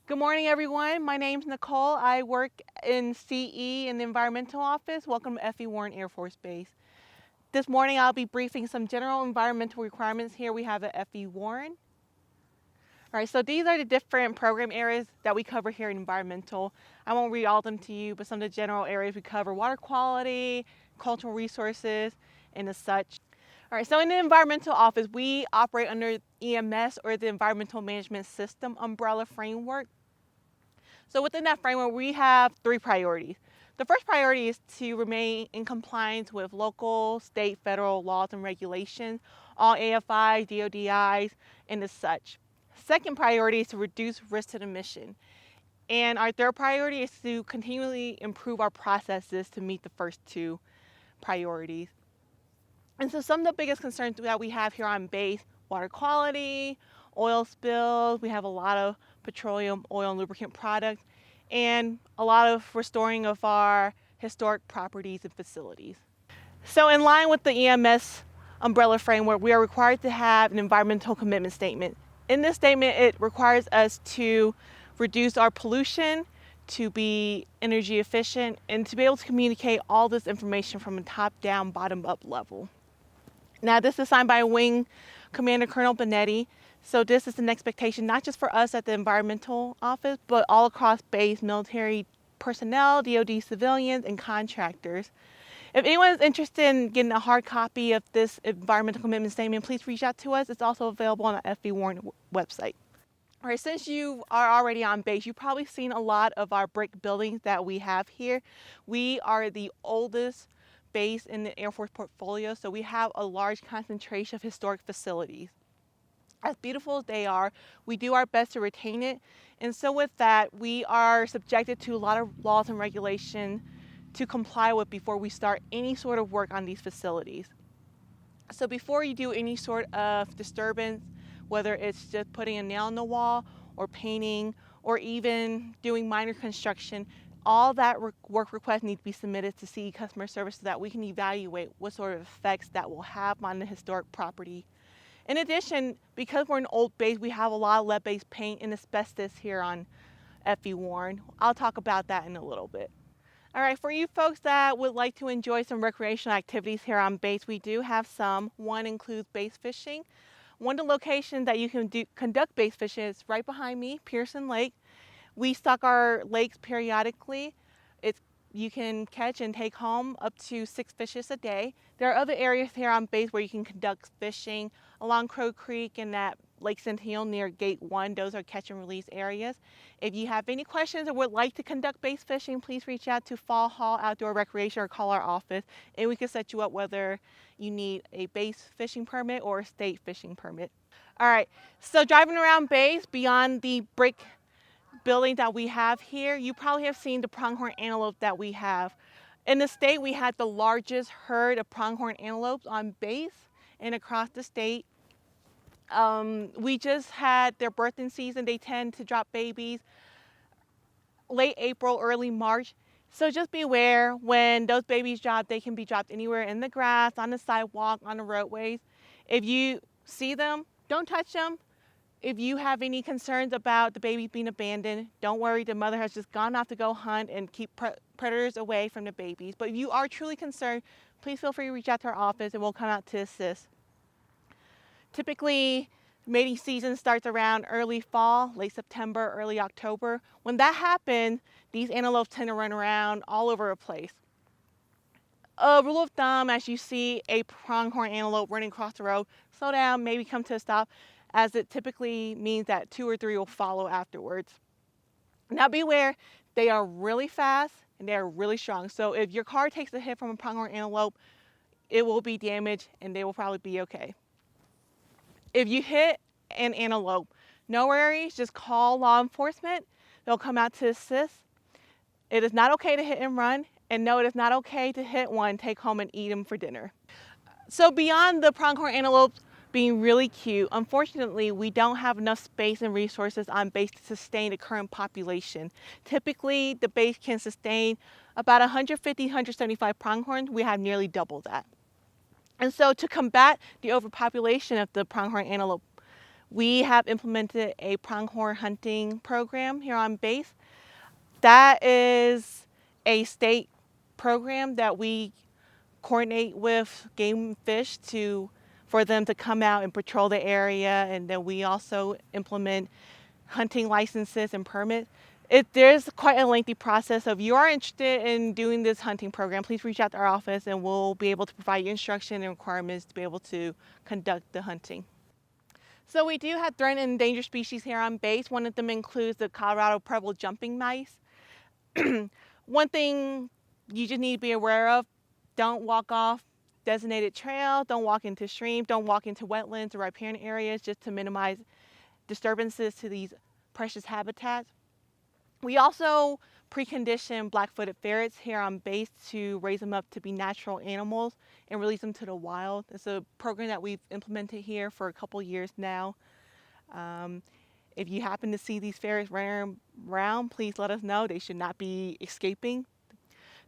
Good morning, everyone. My name's Nicole. I work in CE in the environmental office. Welcome to F.E. Warren Air Force Base. This morning, I'll be briefing some general environmental requirements here we have at F.E. Warren. All right, so these are the different program areas that we cover here in environmental. I won't read all of them to you, but some of the general areas we cover: water quality, cultural resources, and as such. All right, so in the environmental office, we operate under EMS, or the Environmental Management System umbrella framework. So within that framework, we have three priorities. The first priority is to remain in compliance with local, state, federal laws and regulations, all AFIs, DODIs, and as such. Second priority is to reduce risk to the mission. And our third priority is to continually improve our processes to meet the first two priorities. And so some of the biggest concerns that we have here on base: water quality, oil spills, we have a lot of petroleum, oil, and lubricant products, and a lot of restoring of our historic properties and facilities. So in line with the EMS umbrella framework, we are required to have an environmental commitment statement. In this statement, it requires us to reduce our pollution, to be energy efficient, and to be able to communicate all this information from a top-down, bottom-up level. Now, this is signed by Wing Commander Colonel Benetti. So this is an expectation not just for us at the environmental office, but all across base, military personnel, DoD civilians, and contractors. If anyone is interested in getting a hard copy of this environmental commitment statement, please reach out to us. It's also available on the FB Warren website. All right, since you are already on base, you've probably seen a lot of our brick buildings that we have here. We are the oldest base in the Air Force portfolio, so we have a large concentration of historic facilities. As beautiful as they are, we do our best to retain it. And so with that, we are subjected to a lot of laws and regulations to comply with before we start any sort of work on these facilities. So before you do any sort of disturbance, whether it's just putting a nail in the wall or painting or even doing minor construction, all that work requests need to be submitted to CE Customer Service so that we can evaluate what sort of effects that will have on the historic property. In addition, because we're an old base, we have a lot of lead-based paint and asbestos here on FE Warren. I'll talk about that in a little bit. All right, for you folks that would like to enjoy some recreational activities here on base, we do have some. One includes base fishing. One of the locations that you can conduct base fishing is right behind me, Pearson Lake. We stock our lakes periodically. You can catch and take home up to 6 fishes a day. There are other areas here on base where you can conduct fishing along Crow Creek and at Lake Centennial near Gate 1. Those are catch and release areas. If you have any questions or would like to conduct base fishing, please reach out to Fall Hall Outdoor Recreation or call our office, and we can set you up whether you need a base fishing permit or a state fishing permit. All right, so driving around base beyond the brick building that we have here, you probably have seen the pronghorn antelope that we have. In the state, we had the largest herd of pronghorn antelopes on base and across the state. We just had their birthing season. They tend to drop babies late April, early March. So just be aware when those babies drop, they can be dropped anywhere in the grass, on the sidewalk, on the roadways. If you see them, don't touch them. If you have any concerns about the baby being abandoned, don't worry, the mother has just gone off to go hunt and keep predators away from the babies. But if you are truly concerned, please feel free to reach out to our office and we'll come out to assist. Typically, mating season starts around early fall, late September, early October. When that happens, these antelopes tend to run around all over the place. A rule of thumb, as you see a pronghorn antelope running across the road, slow down, maybe come to a stop, as it typically means that 2 or 3 will follow afterwards. Now be aware, they are really fast and they are really strong. So if your car takes a hit from a pronghorn antelope, it will be damaged and they will probably be okay. If you hit an antelope, no worries, just call law enforcement. They'll come out to assist. It is not okay to hit and run, and no, it is not okay to hit one, take home and eat them for dinner. So beyond the pronghorn antelopes being really cute, unfortunately, we don't have enough space and resources on base to sustain the current population. Typically, the base can sustain about 150, 175 pronghorns. We have nearly double that. And so to combat the overpopulation of the pronghorn antelope, we have implemented a pronghorn hunting program here on base. That is a state program that we coordinate with game fish for them to come out and patrol the area, and then we also implement hunting licenses and permits. There's quite a lengthy process. So if you are interested in doing this hunting program, please reach out to our office and we'll be able to provide you instruction and requirements to be able to conduct the hunting. So we do have threatened and endangered species here on base. One of them includes the Colorado purple jumping mice. One thing you just need to be aware of, don't walk off designated trails, don't walk into streams, don't walk into wetlands or riparian areas, just to minimize disturbances to these precious habitats. We also precondition black-footed ferrets here on base to raise them up to be natural animals and release them to the wild. It's a program that we've implemented here for a couple years now. If you happen to see these ferrets running around, please let us know. They should not be escaping.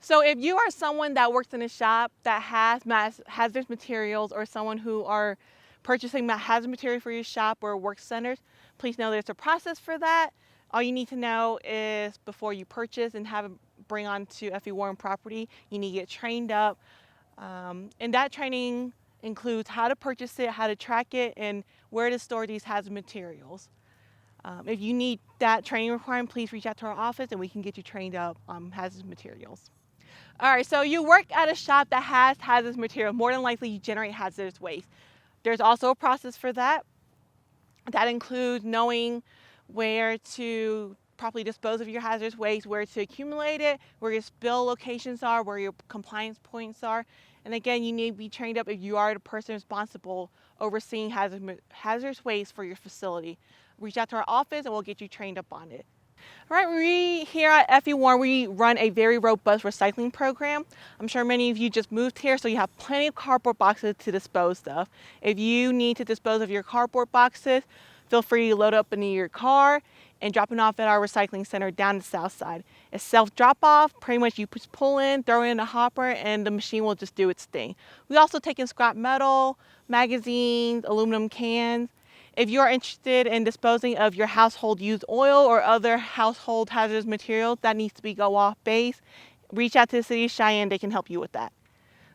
So if you are someone that works in a shop that has hazardous materials, or someone who are purchasing hazardous materials for your shop or work centers, please know there's a process for that. All you need to know is before you purchase and have it bring on to FE Warren property, you need to get trained up. And that training includes how to purchase it, how to track it, and where to store these hazardous materials. If you need that training requirement, please reach out to our office and we can get you trained up on hazardous materials. All right, so you work at a shop that has hazardous material. More than likely, you generate hazardous waste. There's also a process for that. That includes knowing where to properly dispose of your hazardous waste, where to accumulate it, where your spill locations are, where your compliance points are. And again, you need to be trained up if you are the person responsible overseeing hazardous waste for your facility. Reach out to our office and we'll get you trained up on it. All right, we here at FE Warren, we run a very robust recycling program. I'm sure many of you just moved here, so you have plenty of cardboard boxes to dispose of. If you need to dispose of your cardboard boxes, feel free to load up into your car and drop it off at our recycling center down the south side. It's self-drop-off. Pretty much you just pull in, throw it in a hopper, and the machine will just do its thing. We also take in scrap metal, magazines, aluminum cans. If you are interested in disposing of your household used oil or other household hazardous materials that needs to be go off base, reach out to the City of Cheyenne. They can help you with that.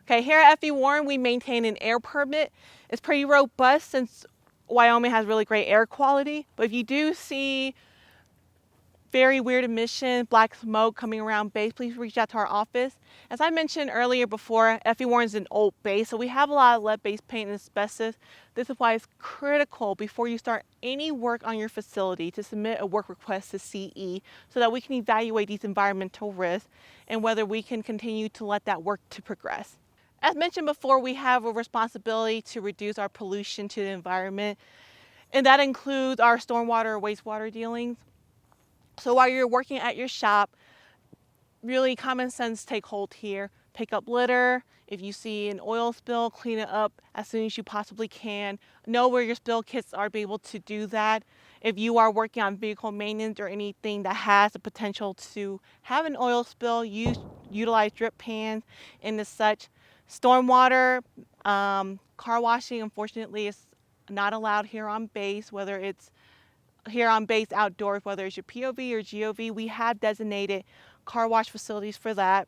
Okay, here at FE Warren, we maintain an air permit. It's pretty robust since Wyoming has really great air quality. But if you do see very weird emissions, black smoke coming around base, please reach out to our office. As I mentioned earlier before, FE Warren is an old base, so we have a lot of lead-based paint and asbestos. This is why it's critical before you start any work on your facility to submit a work request to CE so that we can evaluate these environmental risks and whether we can continue to let that work to progress. As mentioned before, we have a responsibility to reduce our pollution to the environment, and that includes our stormwater or wastewater dealings. So while you're working at your shop, really common sense take hold here. Pick up litter. If you see an oil spill, clean it up as soon as you possibly can. Know where your spill kits are, be able to do that. If you are working on vehicle maintenance or anything that has the potential to have an oil spill, utilize drip pans and as such. Stormwater, car washing, unfortunately, is not allowed here on base, whether it's here on base outdoors, whether it's your POV or GOV. We have designated car wash facilities for that.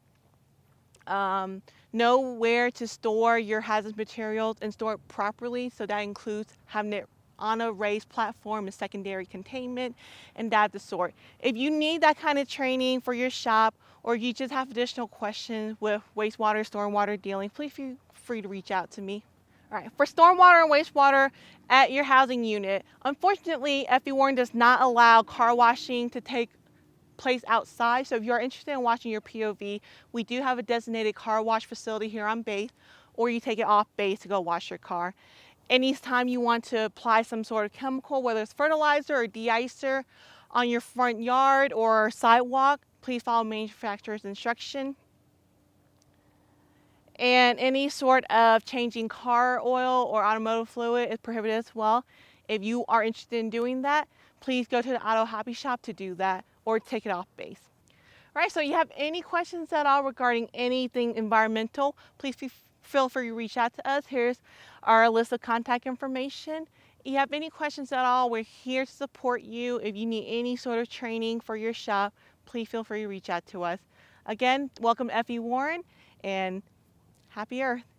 Know where to store your hazardous materials and store it properly. So that includes having it on a raised platform and secondary containment and that of the sort. If you need that kind of training for your shop, or you just have additional questions with wastewater, stormwater dealing, please feel free to reach out to me. All right, for stormwater and wastewater at your housing unit, unfortunately, FE Warren does not allow car washing to take place outside. So if you are interested in washing your POV, we do have a designated car wash facility here on base, or you take it off base to go wash your car. Anytime you want to apply some sort of chemical, whether it's fertilizer or de-icer on your front yard or sidewalk, please follow manufacturer's instruction. And any sort of changing car oil or automotive fluid is prohibited as well. If you are interested in doing that, please go to the auto hobby shop to do that or take it off base. All right, so you have any questions at all regarding anything environmental, please feel free to reach out to us. Here's our list of contact information, If you have any questions at all, we're here to support you. If you need any sort of training for your shop, please feel free to reach out to us. Again, welcome Effie Warren, and happy Earth.